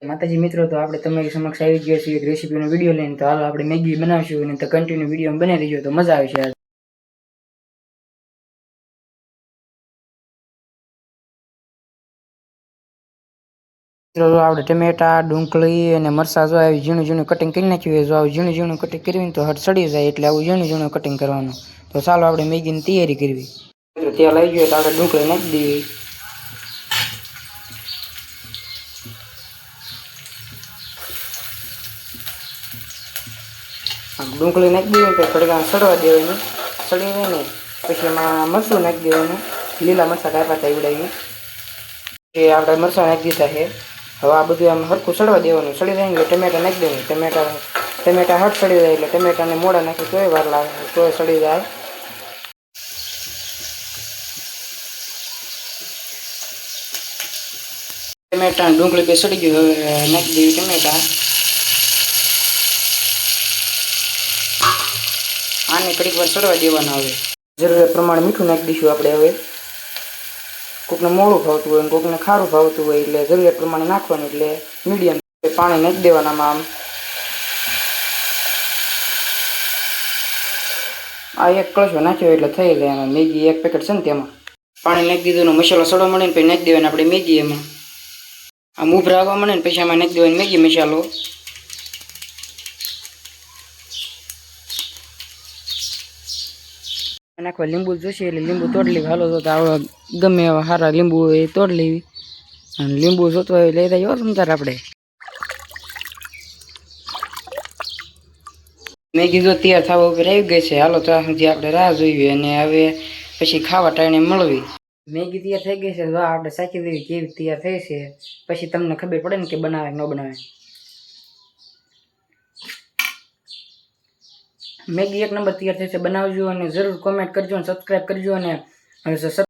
માતાજી મિત્રો, તો આપણે તમારી સમક્ષ આવી ગયા છીએ એક રેસીપીનો વિડીયો લઈને. તો હાલો આપણે મેગી બનાવશું અને તો કન્ટિન્યુ વિડીયો બની રહીજો તો મજા આવશે. મિત્રો આપણે ટમેટા, ડુંગળી અને મરચાં જો આવી ઝીણું ઝીણું કટિંગ કરી નાખ્યું. જો આવું ઝીણું ઝીણું કટિંગ કરવી તો હટ સડી જાય, એટલે આવું ઝીણું ઝીણું કટિંગ કરવાનું. તો ચાલો આપણે મેગીની તૈયારી કરવી. મિત્રો તેલ આવી ગયો તો આપણે ડુંગળી નાખી દેવી. ડુંગળી નાખી દેવી તો થોડીક સડવા દેવાની. સડી જાય ને પછી એમાં મરચું નાખી દેવાનું. લીલા મરચાં કાપ્યા હતા ઉડાવી એ આપણે મરચાં નાખી દીધા છે. હવે આ બધું આમ હરખું સડવા દેવાનું. સડી જાય એટલે ટમેટા નાખી દેવાનું. ટમેટા હટ સડી જાય એટલે ટમેટાને મોડા નાખી તોય વાર લાગે, તોય સડી જાય. ટમેટા ડુંગળી બે સડી ગયું. હવે નાખી દેવી ટમેટા. આને ઘડીક વાર સડવા દેવાના. હવે જરૂરિયાત પ્રમાણે મીઠું નાખી દઈશું આપણે. હવે કોકને મોળું ભાવતું હોય, કોકને ખારું ભાવતું હોય, એટલે જરૂરિયાત પ્રમાણે નાખવાનું. એટલે મીડિયમ પાણી નાખી દેવાનામાં. આ એક કળશો નાખ્યો એટલે થઈ જાય. એમાં મેગી એક પેકેટ છે ને તેમાં પાણી નાખી દીધું. મસાલો સડવા મળે ને પછી નાખી દેવાને આપણે મેગી. એમાં આમ ઉભરા આવવા મળે ને પછી આમાં નાખી દેવાની મેગી મસાલો. નાખવા લીંબુ જોશે એટલે લીંબુ તોડી લેવી. હાલો તો આવા ગમે એવા સારા લીંબુ હોય એ તોડી લેવી. અને લીંબુ જોતો હોય લઈ જાય સમજાર આપણે. મેગી જો તૈયાર થવા ઉપર આવી ગઈ છે. હાલો ત્યાં સુધી આપણે રાહ જોઈએ અને હવે પછી ખાવા ટાણે મળવી. મેગી તૈયાર થઈ ગઈ છે. જો આપણે સાચી દેવી કેવી તૈયાર થઈ છે. પછી તમને ખબર પડે ને કે બનાવે કે ન બનાવે. મેગી એક નંબર તૈયાર થઈ છે. બનાવજો અને જરૂર કોમેન્ટ કરજો અને સબસ્ક્રાઈબ કરજો. અને